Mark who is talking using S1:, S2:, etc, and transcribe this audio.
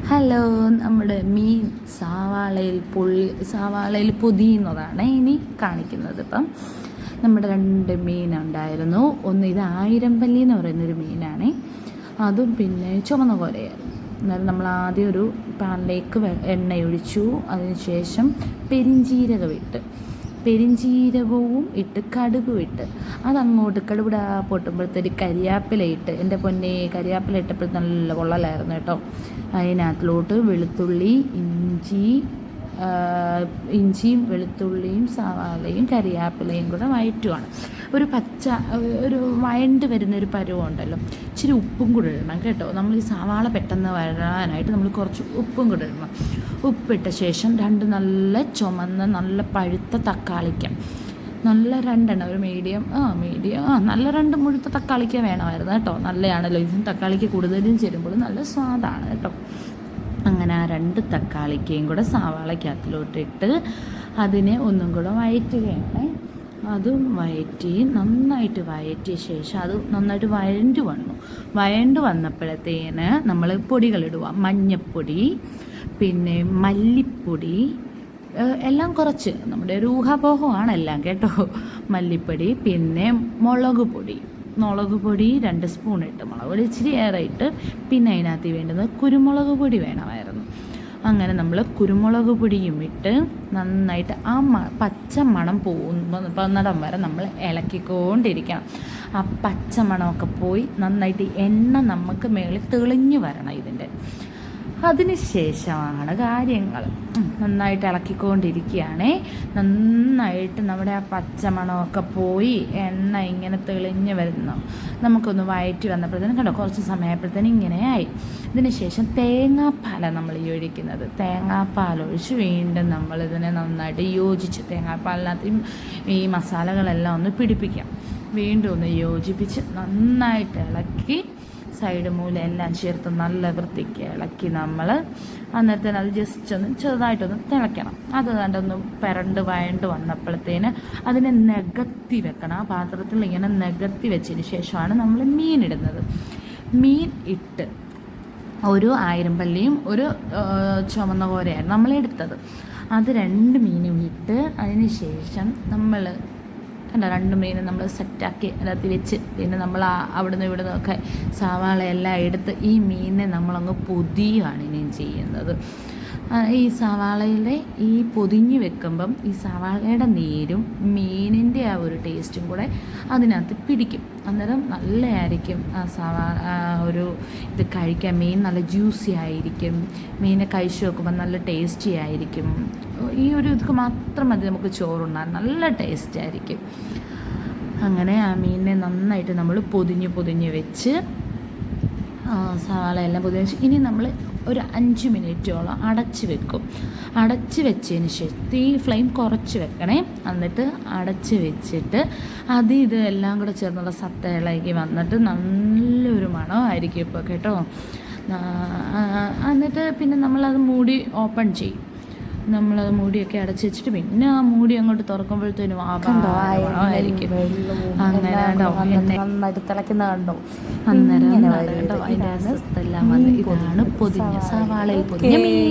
S1: Hello, നമ്മുടെ മീൻ സവാളയിൽ പൊതിയുന്നതാണ് ഇനി കാണിക്കുന്നത്. ഇപ്പം നമ്മുടെ 2 മീനുണ്ടായിരുന്നു. ഒന്ന് ഇത് 1000 പല്ലി എന്ന് പറയുന്നൊരു മീനാണ്, അതും പിന്നെ ചുമന്ന കോരയായിരുന്നു. എന്നാലും നമ്മൾ ആദ്യം ഒരു പാനിലേക്ക് എണ്ണയൊഴിച്ചു, അതിനുശേഷം പെരിഞ്ചീരകവും ഇട്ട് കടുകും ഇട്ട് അതങ്ങോട്ട് കടുപിടാ പൊട്ടുമ്പോഴത്തേക്ക് കരിയാപ്പില ഇട്ട്, എൻ്റെ പൊന്നെ കരിയാപ്പില ഇട്ടപ്പോൾ നല്ല പൊള്ളലായിരുന്നു കേട്ടോ. അതിനകത്തിലോട്ട് ഇഞ്ചിയും വെളുത്തുള്ളിയും സവാളയും കരിയാപ്പിലയും കൂടെ വഴറ്റുവാണ്. ഒരു വഴണ്ട് വരുന്നൊരു പരുവമുണ്ടല്ലോ, ഇച്ചിരി ഉപ്പും കൂടെ ഇടണം കേട്ടോ. നമ്മൾ ഈ സവാള പെട്ടെന്ന് വഴറാനായിട്ട് നമ്മൾ കുറച്ച് ഉപ്പും കൂടെ ഇടണം. ഉപ്പിട്ട ശേഷം 2 നല്ല ചുമന്ന നല്ല പഴുത്ത തക്കാളിക്ക, നല്ല 2 ഒരു മീഡിയം നല്ല 2 മുഴുത്ത തക്കാളിക്ക വേണമായിരുന്നു കേട്ടോ. നല്ലതാണല്ലോ, ഇതിന് തക്കാളിക്ക് കൂടുതലും ചേരുമ്പോൾ നല്ല സ്വാദാണ് കേട്ടോ. അങ്ങനെ ആ 2 തക്കാളിക്കയും കൂടെ സവാളക്കകത്തിലോട്ടിട്ട് അതിനെ ഒന്നും കൂടെ വഴറ്റുകയാണ്. അതും നന്നായിട്ട് വഴറ്റിയ ശേഷം അത് നന്നായിട്ട് വഴണ്ട് വന്നപ്പോഴത്തേന് നമ്മൾ പൊടികളിടുക. മഞ്ഞൾപ്പൊടി, പിന്നെ മല്ലിപ്പൊടി, എല്ലാം കുറച്ച്, നമ്മുടെ ഒരു ഊഹാപോഹമാണ് എല്ലാം കേട്ടോ. മല്ലിപ്പൊടി, പിന്നെ മുളക് പൊടി 2 സ്പൂൺ ഇട്ട്, മുളക് പൊടി ഇച്ചിരി ഏറെ ഇട്ട്, പിന്നെ അതിനകത്ത് വേണ്ടുന്നത് കുരുമുളക് പൊടി വേണമായിരുന്നു. അങ്ങനെ നമ്മൾ കുരുമുളക് പൊടിയും ഇട്ട് നന്നായിട്ട് ആ പച്ചമണം പോകുന്നിടം വരെ നമ്മൾ ഇളക്കിക്കൊണ്ടിരിക്കണം. ആ പച്ചമണമൊക്കെ പോയി നന്നായിട്ട് എണ്ണ നമുക്ക് മേളിൽ തെളിഞ്ഞു വരണം ഇതിൻ്റെ. അതിനുശേഷമാണ് കാര്യങ്ങൾ. നന്നായിട്ട് ഇളക്കിക്കൊണ്ടിരിക്കുകയാണേ. നന്നായിട്ട് നമ്മുടെ ആ പച്ചമണമൊക്കെ പോയി എണ്ണ ഇങ്ങനെ തെളിഞ്ഞ് വരുന്നു. നമുക്കൊന്ന് വഴറ്റി വന്നപ്പോഴത്തേനും കണ്ടോ, കുറച്ച് സമയപ്പോഴത്തേനും ഇങ്ങനെയായി. ഇതിന് ശേഷം തേങ്ങാപ്പാലാണ് നമ്മൾ ഈ ഒഴിക്കുന്നത്. തേങ്ങാപ്പാലൊഴിച്ച് വീണ്ടും നമ്മളിതിനെ നന്നായിട്ട് യോജിച്ച്, തേങ്ങാപ്പാലിനകത്ത് ഈ മസാലകളെല്ലാം ഒന്ന് പിടിപ്പിക്കാം. വീണ്ടും ഒന്ന് യോജിപ്പിച്ച് നന്നായിട്ട് ഇളക്കി സൈഡ് മൂല എല്ലാം ചേർത്ത് നല്ല വൃത്തിക്ക് ഇളക്കി നമ്മൾ അന്നേരത്തേന് അത് ജസ്റ്റ് ഒന്ന് ചെറുതായിട്ടൊന്ന് തിളയ്ക്കണം. അത് കണ്ടൊന്ന് വഴണ്ട് വന്നപ്പോഴത്തേന് അതിനെ നികത്തി വെക്കണം. ആ പാത്രത്തിൽ ഇങ്ങനെ നികത്തി വെച്ചതിന് ശേഷമാണ് നമ്മൾ മീനിടുന്നത്. മീൻ ഇട്ട് ഒരു 1000 പല്ലിയും ഒരു ചുമന്ന കോരയായിരുന്നു നമ്മളെടുത്തത്. അത് 2 മീനും ഇട്ട് അതിന് ശേഷം നമ്മൾ 2 മീനും നമ്മൾ സെറ്റാക്കി അതിനകത്ത് വെച്ച്, പിന്നെ നമ്മൾ അവിടുന്ന് ഇവിടുന്നൊക്കെ സവാളയെല്ലാം എടുത്ത് ഈ മീനിനെ നമ്മളങ്ങ് പൊതിയുകയാണ് ഇനിയും ചെയ്യുന്നത്. ഈ സവാളയുടെ ഈ പൊതിഞ്ഞ് വെക്കുമ്പം ഈ സവാളയുടെ നീരും മീനിൻ്റെ ആ ഒരു ടേസ്റ്റും കൂടെ അതിനകത്ത് പിടിക്കും. അന്നേരം നല്ലതായിരിക്കും ഒരു ഇത് കഴിക്കാൻ. മീൻ നല്ല ജ്യൂസി ആയിരിക്കും, മീനെ കഴിച്ച് നോക്കുമ്പോൾ നല്ല ടേസ്റ്റി ആയിരിക്കും. ഈ ഒരു ഇത് മാത്രം മതി നമുക്ക് ചോറുണ്ണാൻ, നല്ല ടേസ്റ്റ് ആയിരിക്കും. അങ്ങനെ ആ മീനിനെ നന്നായിട്ട് നമ്മൾ പൊതിഞ്ഞ് വെച്ച് സവാളയെല്ലാം പൊതിഞ്ഞ് വെച്ച് ഇനി നമ്മൾ ഒരു 5 മിനിറ്റോളം അടച്ച് വെക്കും. അടച്ച് വെച്ചതിന് ശേഷം ഫ്ലെയിം കുറച്ച് വെക്കണേ. എന്നിട്ട് അടച്ച് വെച്ചിട്ട് ഇത് എല്ലാം കൂടെ ചേർന്നുള്ള സത്ത ഇളകി വന്നിട്ട് നല്ലൊരു മണമായിരിക്കും ഇപ്പോൾ കേട്ടോ. എന്നിട്ട് പിന്നെ നമ്മളത് മൂടി ഓപ്പൺ ചെയ്യും. നമ്മളത് മൂടിയൊക്കെ അടച്ച് വെച്ചിട്ട് പിന്നെ ആ മൂടി അങ്ങോട്ട് തുറക്കുമ്പോഴത്തേനും ആയിരിക്കും. അങ്ങനെ
S2: നന്നായിട്ട് തിളയ്ക്കുന്ന കണ്ടോ.
S1: അന്നേരം കണ്ടോ അതിൻ്റെ അസ്വസ്ഥെല്ലാം വന്ന് ഇതാണ് പൊതിഞ്ഞ സവാളയിൽ പൊതിഞ്ഞ മീൻ.